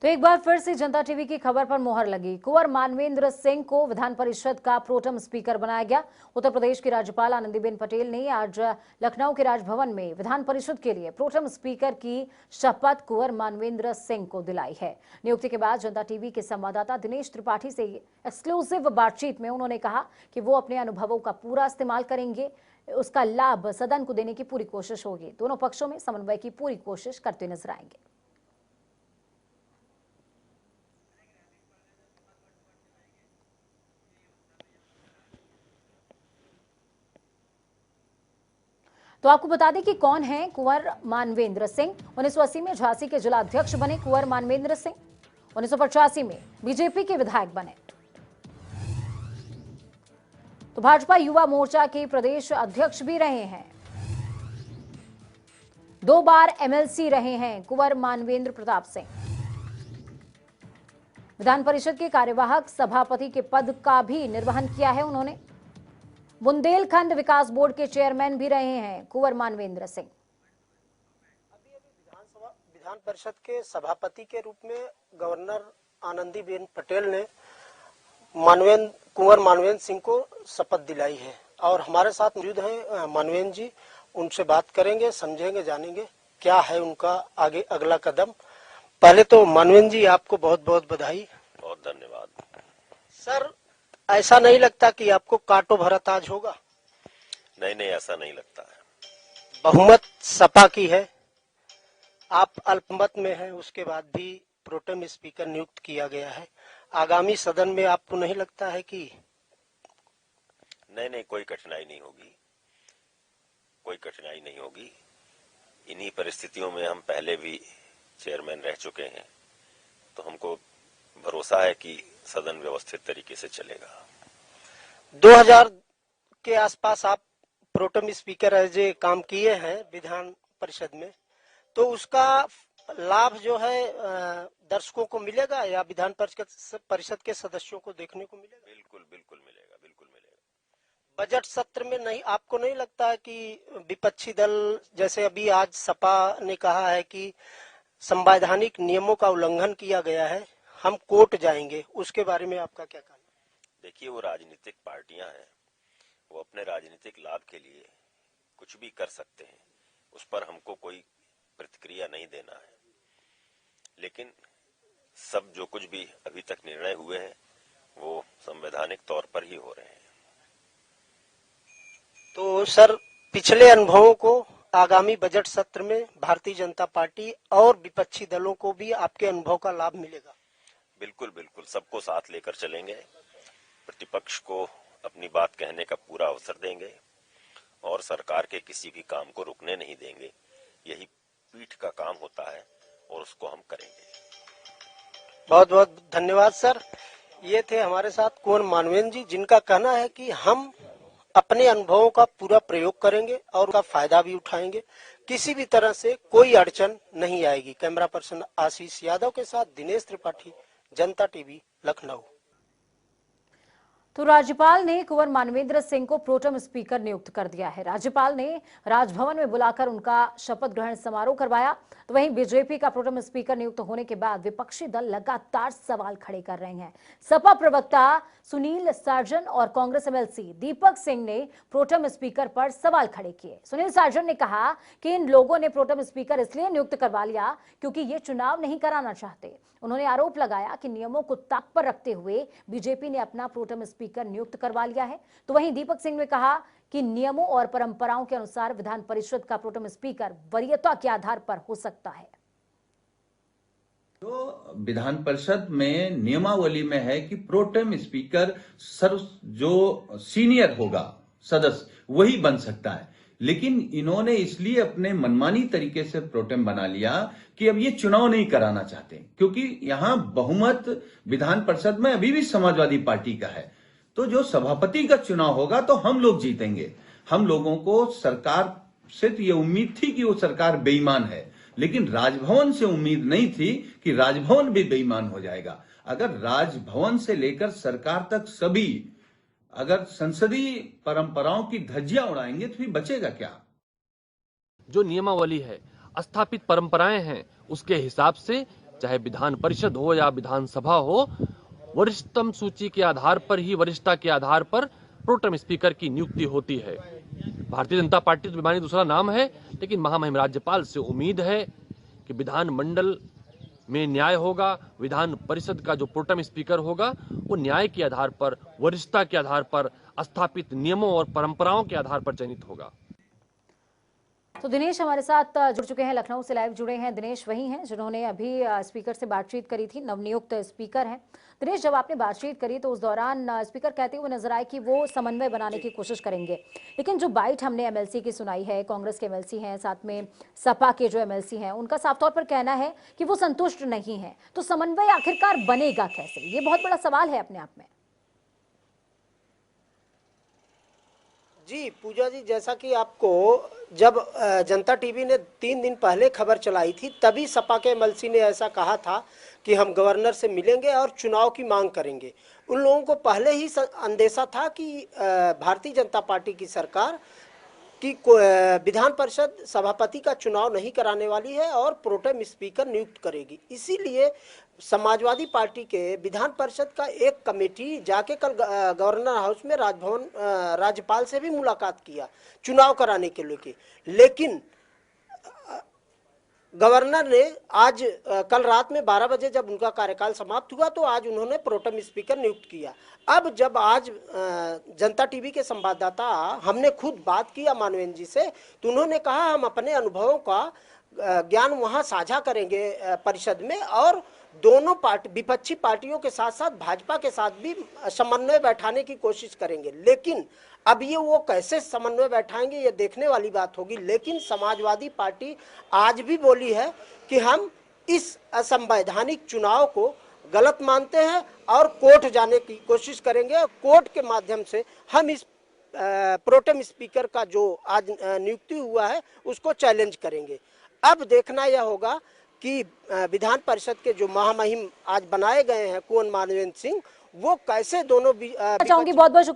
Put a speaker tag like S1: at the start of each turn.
S1: तो एक बार फिर से जनता टीवी की खबर पर मोहर लगी। कुंवर मानवेंद्र सिंह को विधान परिषद का प्रोटेम स्पीकर बनाया गया। उत्तर प्रदेश की राज्यपाल आनंदीबेन पटेल ने आज लखनऊ के राजभवन में विधान परिषद के लिए प्रोटेम स्पीकर की शपथ कुंवर मानवेंद्र सिंह को दिलाई है। नियुक्ति के बाद जनता टीवी के संवाददाता दिनेश त्रिपाठी से एक्सक्लूसिव बातचीत में उन्होंने कहा कि वो अपने अनुभवों का पूरा इस्तेमाल करेंगे, उसका लाभ सदन को देने की पूरी कोशिश होगी। दोनों पक्षों में समन्वय की पूरी कोशिश करते नजर आएंगे। तो आपको बता दें कि कौन है कुंवर मानवेंद्र सिंह। 1980 में झांसी के जिला अध्यक्ष बने कुंवर मानवेंद्र सिंह। 1985 में बीजेपी के विधायक बने। तो भाजपा युवा मोर्चा के प्रदेश अध्यक्ष भी रहे हैं। 2 बार एमएलसी रहे हैं कुंवर मानवेंद्र प्रताप सिंह। विधान परिषद के कार्यवाहक सभापति के पद का भी निर्वहन किया है उन्होंने। बुंदेलखंड विकास बोर्ड के चेयरमैन भी रहे हैं कुंवर मानवेंद्र सिंह।
S2: विधान परिषद के सभापति के रूप में गवर्नर आनंदीबेन पटेल ने कुंवर मानवेंद्र सिंह को शपथ दिलाई है और हमारे साथ मौजूद हैं मानवेंद्र जी। उनसे बात करेंगे, समझेंगे, जानेंगे क्या है उनका आगे अगला कदम। पहले तो मानवेंद्र जी आपको बहुत बहुत बधाई।
S3: बहुत धन्यवाद
S2: सर। ऐसा नहीं लगता कि आपको कांटो भरा ताज होगा?
S3: नहीं, ऐसा नहीं लगता है।
S2: बहुमत सपा की है, आप अल्पमत में हैं, उसके बाद भी प्रोटेम स्पीकर नियुक्त किया गया है। आगामी सदन में आपको नहीं लगता है कि
S3: नहीं, कोई कठिनाई नहीं होगी, कोई कठिनाई नहीं होगी। इन्हीं परिस्थितियों में हम पहले भी चेयरमैन रह चुके हैं, तो हमको भरोसा है कि सदन व्यवस्थित तरीके से चलेगा।
S2: 2000 के आसपास आप प्रोटेम स्पीकर एज ए काम किए हैं विधान परिषद में, तो उसका लाभ जो है दर्शकों को मिलेगा या विधान परिषद के सदस्यों को देखने को मिलेगा?
S3: बिल्कुल मिलेगा, बिल्कुल मिलेगा।
S2: बजट सत्र में नहीं, आपको नहीं लगता है कि विपक्षी दल, जैसे अभी आज सपा ने कहा है कि संवैधानिक नियमों का उल्लंघन किया गया है, हम कोर्ट जाएंगे, उसके बारे में आपका क्या कहना?
S3: देखिए, वो राजनीतिक पार्टियां हैं, वो अपने राजनीतिक लाभ के लिए कुछ भी कर सकते हैं, उस पर हमको कोई प्रतिक्रिया नहीं देना है। लेकिन सब जो कुछ भी अभी तक निर्णय हुए हैं वो संवैधानिक तौर पर ही हो रहे हैं।
S2: तो सर, पिछले अनुभवों को आगामी बजट सत्र में भारतीय जनता पार्टी और विपक्षी दलों को भी आपके अनुभव का लाभ मिलेगा?
S3: बिल्कुल, सबको साथ लेकर चलेंगे, प्रतिपक्ष को अपनी बात कहने का पूरा अवसर देंगे और सरकार के किसी भी काम को रुकने नहीं देंगे। यही पीठ का काम होता है और उसको हम करेंगे।
S2: बहुत बहुत धन्यवाद सर। ये थे हमारे साथ कुंवर मानवेंद्र जी, जिनका कहना है कि हम अपने अनुभवों का पूरा प्रयोग करेंगे और उसका फायदा भी उठाएंगे, किसी भी तरह से कोई अड़चन नहीं आएगी। कैमरा पर्सन आशीष यादव के साथ दिनेश त्रिपाठी, जनता टीवी, लखनऊ।
S1: तो राज्यपाल ने कुंवर मानवेंद्र सिंह को प्रोटेम स्पीकर नियुक्त कर दिया है। राज्यपाल ने राजभवन में बुलाकर उनका शपथ ग्रहण समारोह करवाया। तो वहीं बीजेपी का प्रोटेम स्पीकर नियुक्त होने के बाद विपक्षी दल लगातार सवाल खड़े कर रहे हैं। सपा प्रवक्ता सुनील सार्जन और कांग्रेस एमएलसी दीपक सिंह ने प्रोटेम स्पीकर पर सवाल खड़े किए। सुनील सार्जन ने कहा कि इन लोगों ने प्रोटेम स्पीकर इसलिए नियुक्त करवा लिया क्योंकि ये चुनाव नहीं कराना चाहते। उन्होंने आरोप लगाया कि नियमों को ताक पर रखते हुए बीजेपी ने अपना प्रोटेम स्पीकर नियुक्त करवा लिया है। तो वहीं दीपक सिंह ने कहा कि नियमों और परंपराओं के अनुसार विधान परिषद का प्रोटेम स्पीकर वरीयता के आधार पर हो सकता है।
S4: जो विधान परिषद में नियमावली में है कि प्रोटेम स्पीकर जो सीनियर होगा सदस्य वही बन सकता है, लेकिन इन्होंने इसलिए अपने मनमानी तरीके से प्रोटेम बना लिया कि अब ये चुनाव नहीं कराना चाहते, क्योंकि यहां बहुमत विधान परिषद में अभी भी समाजवादी पार्टी का है। तो जो सभापति का चुनाव होगा तो हम लोग जीतेंगे। हम लोगों को सरकार से तो ये उम्मीद थी कि वो सरकार बेईमान है, लेकिन राजभवन से उम्मीद नहीं थी कि राजभवन भी बेईमान हो जाएगा। अगर राजभवन से लेकर सरकार तक सभी अगर संसदीय परंपराओं की धज्जियां उड़ाएंगे तो फिर बचेगा क्या?
S5: जो नियमावली है, स्थापित परंपराएं हैं, उसके हिसाब से चाहे विधान परिषद हो या विधानसभा हो, वरिष्ठतम सूची के आधार पर ही, वरिष्ठता के आधार पर प्रोटेम स्पीकर की नियुक्ति होती है। भारतीय जनता पार्टी तो बेमानी दूसरा नाम है, लेकिन महामहिम राज्यपाल से उम्मीद है कि विधानमंडल में न्याय होगा। विधान परिषद का जो प्रोटेम स्पीकर होगा वो न्याय के आधार पर, वरिष्ठता के आधार पर, स्थापित नियमों और परंपराओं के आधार पर चयनित होगा।
S1: तो दिनेश हमारे साथ जुड़ चुके हैं, लखनऊ से लाइव जुड़े हैं। दिनेश वही हैं जिन्होंने अभी स्पीकर से बातचीत करी थी, नवनियुक्त स्पीकर हैं। दिनेश, जब आपने बातचीत करी तो उस दौरान स्पीकर कहते हुए नजर आए कि वो समन्वय बनाने की कोशिश करेंगे, लेकिन जो बाइट हमने एमएलसी की सुनाई है, कांग्रेस के एमएलसी हैं, साथ में सपा के जो एमएलसी हैं, उनका साफ तौर पर कहना है कि वो संतुष्ट नहीं है। तो समन्वय आखिरकार बनेगा कैसे, ये बहुत बड़ा सवाल है अपने आप में।
S2: जी पूजा जी, जैसा कि आपको जब जनता टीवी ने 3 दिन पहले खबर चलाई थी, तभी सपा के एमएलसी ने ऐसा कहा था कि हम गवर्नर से मिलेंगे और चुनाव की मांग करेंगे। उन लोगों को पहले ही अंदेशा था कि भारतीय जनता पार्टी की सरकार कि विधान परिषद सभापति का चुनाव नहीं कराने वाली है और प्रोटेम स्पीकर नियुक्त करेगी। इसीलिए समाजवादी पार्टी के विधान परिषद का एक कमेटी जाके कल गवर्नर हाउस में राजभवन राज्यपाल से भी मुलाकात किया चुनाव कराने के लिए, लेकिन गवर्नर ने आज कल रात में 12 बजे जब उनका कार्यकाल समाप्त हुआ तो आज उन्होंने प्रोटेम स्पीकर नियुक्त किया। अब जब आज जनता टीवी के संवाददाता हमने खुद बात किया मानवेंद्र जी से, तो उन्होंने कहा हम अपने अनुभवों का ज्ञान वहां साझा करेंगे परिषद में, और दोनों विपक्षी पार्टियों के साथ साथ भाजपा के साथ भी समन्वय बैठाने की कोशिश करेंगे। लेकिन अब ये वो कैसे समन्वय बैठाएंगे ये देखने वाली बात होगी। लेकिन समाजवादी पार्टी आज भी बोली है कि हम इस असंवैधानिक चुनाव को गलत मानते हैं और कोर्ट जाने की कोशिश करेंगे, और कोर्ट के माध्यम से हम इस प्रोटेम स्पीकर का जो आज नियुक्ति हुआ है उसको चैलेंज करेंगे। अब देखना यह होगा कि विधान परिषद के जो महामहिम आज बनाए गए हैं कुंवर मानवेंद्र सिंह, वो कैसे दोनों
S1: चाहूंगी। बहुत बहुत शुक्रिया।